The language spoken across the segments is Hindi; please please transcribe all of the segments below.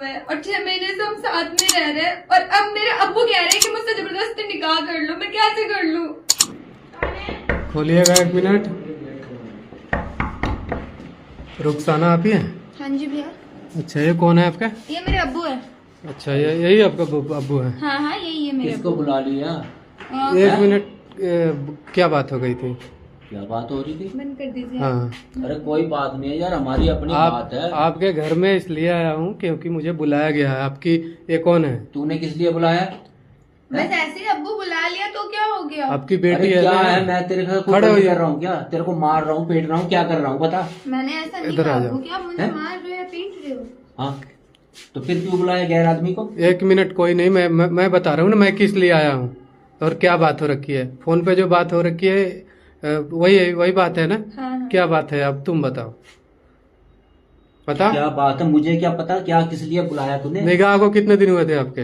और 6 महीने से हम साथ में रह रहे हैं और अब मेरे अब्बू कह रहे हैं कि मुझसे जबरदस्ती निकाह कर लो। मैं कैसे कर लूं? खोलिएगा 1 मिनट। रुखसाना आप ही हैं? हाँ जी भैया। अच्छा, ये कौन है आपका? ये मेरे अब्बू है। अच्छा, ये यही आपका अब्बू है? हाँ हाँ, यही है मेरे किसको बुला लिया? 1 मिनट, क्या बात हो गई थी? क्या बात हो रही थी? बंद कर दीजिए। हाँ, अरे कोई बात नहीं है यार, हमारी अपनी बात है। आपके घर में इसलिए आया हूँ क्योंकि मुझे बुलाया गया है। आपकी ये कौन है? तूने किस लिए बुलाया? बस ऐसे ही अब्बू बुला लिया तो क्या हो गया? आपकी अरे बेटी है क्या ना? है, मैं तेरे साथ खड़े कुछ होइए। कर रहा हूँ क्या? तेरे को मार रहा हूँ, पीट रहा हूँ, क्या कर रहा हूँ बता? मैंने ऐसा नहीं इधर कहा आ जाओ। अब्बू, क्या मुझे हैं? मार रहे हो या पीट रहे हो? हाँ, तो फिर क्यों बुलाया गैर आदमी को? 1 मिनट, कोई नहीं, मैं बता रहा हूँ ना मैं किस लिए आया हूँ और क्या बात हो रखी है। फोन पे जो बात हो रखी है वही बात है ना? हाँ हाँ। क्या बात है, अब तुम बताओ। बता। क्या बात है, मुझे क्या पता क्या किस लिए बुलाया तूने? निकाह को कितने दिन हुए थे आपके?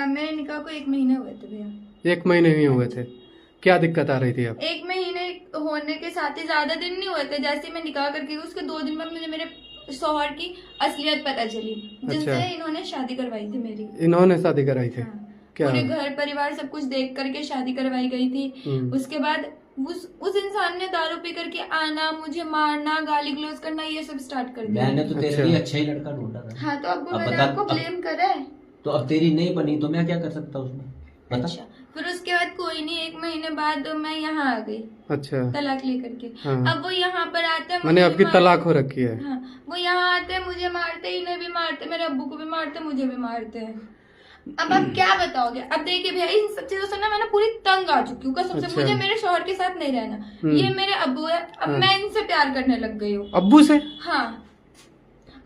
मेरे निकाह को 1 महीने हुए थे भैया। 1 महीने नहीं हुए थे? क्या दिक्कत आ रही थी अब? 1 महीने होने के साथ ही ज्यादा दिन नहीं हुए थे। जैसे ही मैं निकाह करके गई, उसके 2 दिन बाद मुझे मेरे शौहर की असलियत पता चली, जिनसे अच्छा। इन्होंने शादी करवाई थी मेरी। इन्होंने शादी कराई थी? हाँ। क्या? पूरे घर परिवार सब कुछ देख करके शादी करवाई गई थी। उसके बाद उस इंसान ने दारू पी करके आना, मुझे मारना, गाली गलौज करना, ये सब स्टार्ट कर दिया। मैंने तो तेरे अच्छा। लिए अच्छा ही लड़का ढूंढा था। हाँ, तो अब अब मैंने बता, आपको अब- ब्लेम करा है। तो अब तेरी नहीं बनी तो मैं क्या कर सकता उसमें, बता? अच्छा, फिर उसके बाद कोई नहीं, 1 महीने बाद मैं यहाँ आ गई अच्छा। तलाक लेकर के। हाँ। अब वो यहाँ पर आते हैं, मैंने मुझे आपकी मार- तलाक हो रखी है? हाँ, वो यहाँ आते हैं, मुझे मारते, इन्हें भी मारते, मेरे अब्बू को भी मारते, मुझे भी मारते हैं। अब आप क्या बताओगे? अब देखिए भैया, इन सब चीजों से ना मैं ना पूरी तंग आ चुकी हूँ कसम से। अच्छा। मुझे मेरे शौहर के साथ नहीं रहना। ये मेरे अब्बू है, अब हाँ। मैं इनसे प्यार करने लग गई हूँ। अब्बू से? हाँ,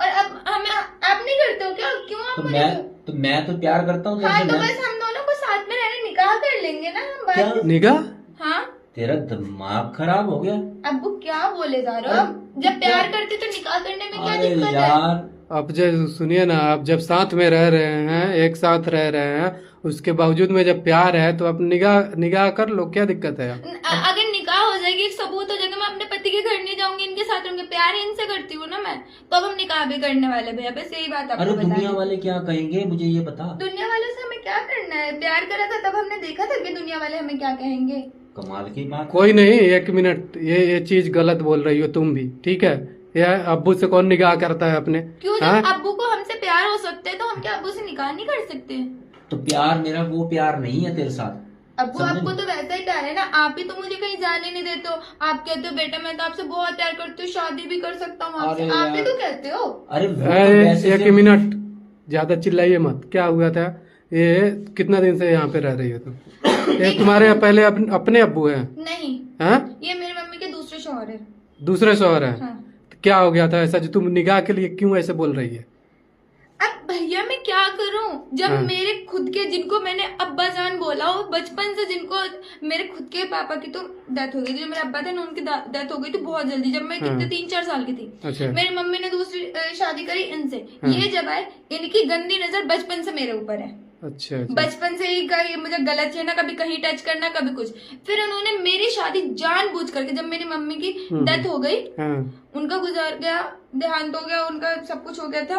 और अब हमें आप नहीं करते हो क्या? क्यों आप मुझे? मैं तो प्यार करता हूँ हाँ, तेरे तो से। बस हम दोनों को साथ में रहने निकाह कर लेंगे ना हम बाद क्या? में। निगाह? हाँ, तेरा दिमाग खराब हो गया? अब्बू क्या बोले जा रहे हो? अब जब प्यार करते तो निकाह करने में क्या अरे दिक्कत है? यार, अब जब सुनिए ना, आप जब साथ में रह रहे हैं, एक साथ रह रहे हैं, उसके बावजूद में जब प्यार है तो आप निगाह कर लो, क्या दिक्कत है? अगर निकाह हो जाएगी, एक सबूत हो जाएगा, मैं अपने पति के घर नहीं जाऊंगी, इनके साथ रहूंगी। प्यार इनसे करती हूँ ना मैं, तो अब हम निकाह भी करने वाले भैया। बस यही बात आपको अरे बता दुनिया दी। वाले क्या कहेंगे मुझे ये बता। दुनिया वालों से हमें क्या करना है? प्यार करा था तब हमने देखा था कि दुनिया वाले हमें क्या कहेंगे। कमाल की बात। कोई नहीं, 1 मिनट, ये चीज गलत बोल रही हो तुम भी, ठीक है? ये अब्बू से कौन निगाह करता है अपने? क्यों? जब हाँ? अब्बू को हमसे प्यार हो सकते हैं तो हम क्या अब्बू से निकाह नहीं कर सकते? तो प्यार मेरा वो प्यार नहीं है तेरे साथ। अब्बू समझे? आपको तो वैसा ही प्यार है ना। आप ही तो मुझे कहीं जाने नहीं देते हो। आप कहते हो बेटा मैं तो आपसे बहुत प्यार करती हूँ, शादी भी कर सकता हूँ आपसे। अरे आप ही यार। तो कहते हो। अरे वो तो वैसे 1 से- मिनट, ज्यादा चिल्लाइए मत। क्या हुआ था? ये कितना दिन से यहाँ पे रह रही हो तुम? ये तुम्हारे पहले अपने अब्बू हैं? नहीं, हैं? ये मेरी मम्मी के दूसरे शौहर है। दूसरे शौहर हैं? हाँ। तो क्या हो गया था ऐसा जो तुम निगाह के लिए क्यों ऐसे बोल रही है? अब भैया मैं क्या करूं? जब हाँ। मेरे खुद के, जिनको मैंने अब्बा जान बोला हो बचपन से, जिनको मेरे खुद के पापा की तो डेथ हो गई थी, जो मेरे अब्बा थे ना उनकी डेथ हो गई थी बहुत जल्दी, जब मैं हाँ। कितने 3-4 साल की थी। अच्छा। मेरी मम्मी ने दूसरी शादी करी इनसे। हाँ। ये जब आए, इनकी गंदी नजर बचपन से मेरे ऊपर है। अच्छा अच्छा। बचपन से ही कहीं मुझे गलत छेड़ना, कभी कहीं टच करना, कभी कुछ। फिर उन्होंने मेरी शादी जानबूझ करके, जब मेरी मम्मी की डेथ हो गई, हाँ। उनका गुजर गया, देहांत हो गया, उनका सब कुछ हो गया था।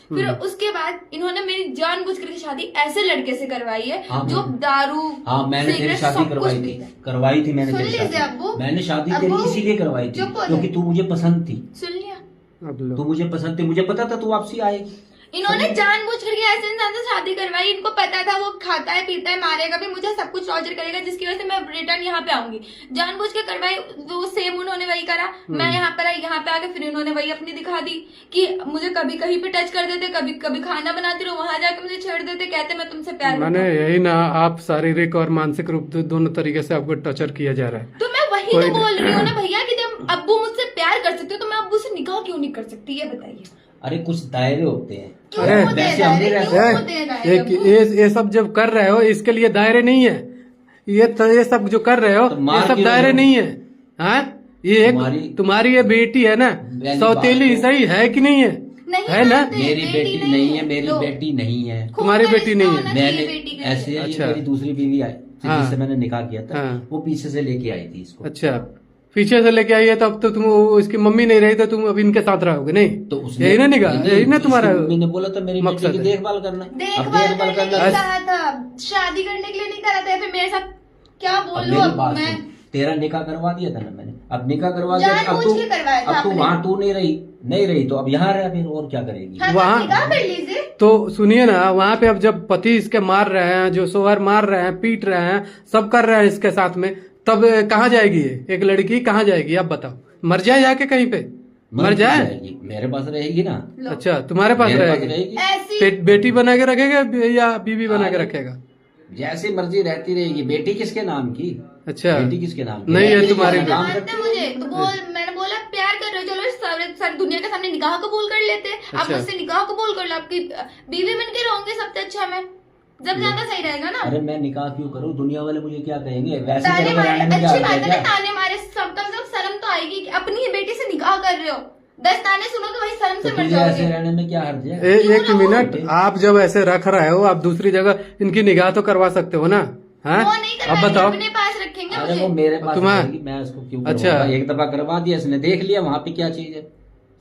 फिर उसके बाद इन्होंने मेरी जानबूझ करके शादी ऐसे लड़के से करवाई है हाँ, जो दारू, हाँ मैंने तेरी सिगरेट, शादी सब करवाई कुछ थी। पीता है। करवाई थी मैंने सुन तेरी लीजिए शादी। अब्बू। मैंने शादी अब्बू, तेरी इसीलिए करवाई थी चुप हो क्योंकि जाए। तू मुझे पसंद थी। सुन लिया? अब लो। तू मुझे पसंद थी, मुझे पता था तू वापसी आएगी। इन्होंने जानबूझ करके ऐसे इंसान से शादी करवाई। इनको पता था वो खाता है, पीता है, मारेगा भी, मुझे सब कुछ टॉर्चर करेगा, जिसकी वजह से मैं रिटर्न यहाँ पे आऊंगी। जानबूझ के करवाई, वो सेम उन्होंने वही करा। मैं यहाँ पर आई, यहाँ पे आके फिर इन्होंने वही अपनी दिखा दी कि मुझे कभी कहीं पे टच कर देते, कभी कभी खाना बनाती रहो, वहां जाके मुझे छेड़ देते, कहते मैं तुमसे प्यार करता मैंने हूं। यही ना, आप शारीरिक और मानसिक रूप से दोनों तरीके से आपको टॉर्चर किया जा रहा है। तो मैं वही कोई तो बोल रही हूँ ना नहीं। भैया कि जब अब्बू मुझसे प्यार कर सकते हो तो मैं अब्बू से निकाह क्यों नहीं कर सकती? ये बताइए। अरे कुछ दायरे होते हैं। क्यों अरे, होते हैं वैसे हमने दायरे? रहते क्यों हैं। होते हैं दायरे, अब्बू? ये सब जब कर रहे हो इसके लिए दायरे नहीं है। ये सब जो कर रहे हो तो मार ये सब क्यों दायरे रहे हो? नहीं है। हाँ, ये तुम्हारी ये बेटी है ना, पहली सौतेली बात तो- सही है कि नहीं है? नहीं है ना? मानते, मेरी बेटी नहीं है, मेरी लो, बेटी नहीं है। खून तुम्हारी का बेटी रिश्ता नहीं है। होना चाहिए मैंने बेटी के ऐसे लिए। ये अच्छा। मेरी दूसरी बीवी आई थी हाँ। जिससे मैंने निकाह किया था। हाँ। वो पीछे से लेके आई थी इसको। अच्छा, पीछे से लेके आई है तो अब तो तुम इसकी मम्मी नहीं रही तो तुम अब इनके साथ रहोगे नहीं? तो उसने यही ना निगाह, यही ना तुम्हारा मम्मी ने बोला था मेरी बेटी मकसद की है। देखभाल करना। अब देखभाल करने के लिए ऐस- कहा था, शादी करने के लिए नहीं करा था। फिर मेरे साथ क्या अब बोलूं मेरी अब बात मैं? सुन, तेरा निकाह करवा दिया था ना मैंने, अब निकाह करवा दिया, अब जानबूझ तू के करवाया था अब तू आपने। वहाँ तू नहीं रही तो अब यहाँ रह, फिर और क्या करेगी? हाँ, तो वहाँ- निकाह कर लीजिए। तो सुनिए ना, वहां पे अब जब पति इसके मार रहे हैं, जो सोहर मार रहे हैं, पीट रहे हैं, सब कर रहे हैं इसके साथ में, तब कहाँ जाएगी ये? एक लड़की कहाँ जाएगी आप बताओ? मर जाए जाके कहीं पे, मर जाए? जाएगी, मेरे पास रहेगी ना। लो, अच्छा, तुम्हारे पास मेरे पास रहेगी? रहेगी, ऐसी बेटी बना के रखेगा या बीवी बना के रखेगा? जैसी मर्जी रहती रहेगी। बेटी किसके नाम की? अच्छा, बेटी किसके नाम की? नहीं, ये बेटी तुम्हारे का नाम जानते रखती मुझे है। तो मैंने बोला प्यार कर रहे हो, चलो सारी दुनिया के सामने निकाह कबूल कर लेते हैं। आप अच्छा। मुझसे निकाह कबूल कर लो, आपकी बीवी बन के रहूंगी सबसे अच्छा मैं, जब ज्यादा सही रहेगा ना। अरे मैं निकाह क्यों करूँ? दुनिया वाले मुझे क्या कहेंगे? वैसे ताने तेरे को मारे, रहने में क्या अच्छी हर्ज बात है है ना, क्या? ताने मारे सब, कम से कम शर्म तो आएगी कि अपनी ही बेटी से निकाह कर रहे हो। 10 ताने सुनो तो वही शर्म तो से मर तुझे ऐसे जाओगे। रहने में क्या हर्ज है? एक मिनट, आप जब ऐसे रख रहे हो, आप दूसरी जगह इनकी निगाह तो करवा सकते हो ना? हाँ, वो नहीं अब करवाएंगे, बताओ। अपने पास रखेंगे अरे वो मुझे। मेरे पास तुम्हारा- रहेगी, मैं उसको क्यों अच्छा। करवाऊंगा? एक दफा करवा दिया, इसने देख लिया वहाँ पे क्या चीज है।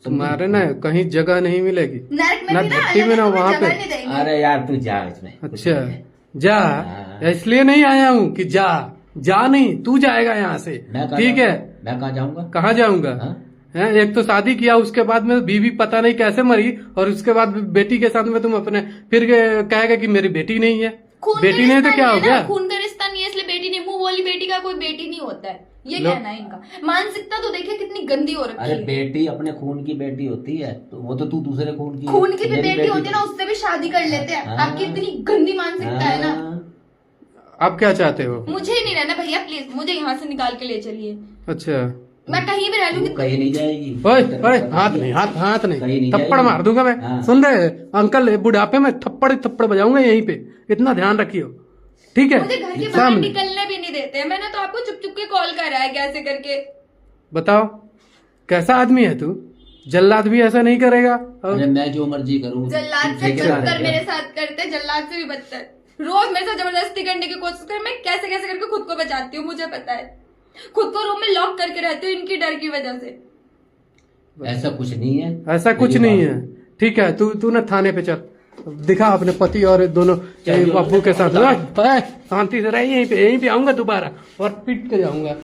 तुम्हारे ना कहीं जगह नहीं मिलेगी, नरक में ना भी ना भट्टी में ना अलग वहाँ जगह पे। नहीं देंगे। अरे यार तू जा इसमें, कुछ अच्छा, नहीं है। जा, हाँ। इसलिए नहीं आया हूँ कि जा नहीं, तू जाएगा यहाँ से, मैं कहाँ ठीक है? जाऊंगा? मैं कहाँ जाऊंगा? कहाँ जाऊंगा? हाँ? हैं, एक तो शादी किया, उसके बाद में बीवी पता नहीं कैसे मरी, और उसके बाद बेटी के साथ में तुम अपने फिर कहेगा कि मेरी बेटी नहीं है। खून का बेटी नहीं रिश्ता तो क्या हो है ना, गया? खून का रिश्ता नहीं है इसलिए बेटी नहीं। मुंह बोली बेटी का कोई बेटी नहीं होता है, ये लो। कहना है इनका। मानसिकता तो देखिए कितनी गंदी हो रखी अरे है। बेटी अपने खून की बेटी होती है, तो वो तो तू दूसरे खून की है। खून की भी मेरी बेटी होती है ना, उससे भी शादी कर लेते हैं। हाँ। आपकी इतनी गंदी मानसिकता है ना। हाँ। आप क्या चाहते हो? मुझे ही नहीं रहना भैया, प्लीज मुझे यहाँ से निकाल के ले चलिए। अच्छा, मैं कहीं भी रह तू लूंगी। कहीं नहीं जाएगी। ओए ओए, हाथ नहीं, हाथ कहीं नहीं, नहीं थप्पड़ जाएगी। मार दूंगा मैं। हाँ। सुन रहे अंकल, बुढ़ापे में थप्पड़ बजाऊंगा यहीं पे, इतना ध्यान रखियो, ठीक है? मुझे घर के बाहर सामने निकलने भी नहीं देते। मैंने तो आपको चुप चुप के कॉल करा है कैसे करके। बताओ, कैसा आदमी है तू? जल्लाद भी ऐसा नहीं करेगा। और अरे मैं जो मर्जी करूँ, जल्लाद से बदतर मेरे साथ करते, जल्लाद से भी बदतर। रोज मेरे साथ जबरदस्ती करने की कोशिश कर, मैं कैसे कैसे करके खुद को बचाती हूँ मुझे पता है। खुद को रूम में लॉक करके रहती हूँ इनकी डर की वजह से। ऐसा कुछ नहीं है। ऐसा कुछ मेरी नहीं बात है, ठीक है? तू ना थाने पे चल, दिखा अपने पति और दोनों चलिए, अबू के साथ। बताओ। शांति से रह, यहीं पे आऊंगा दोबारा और पीट के जाऊंगा।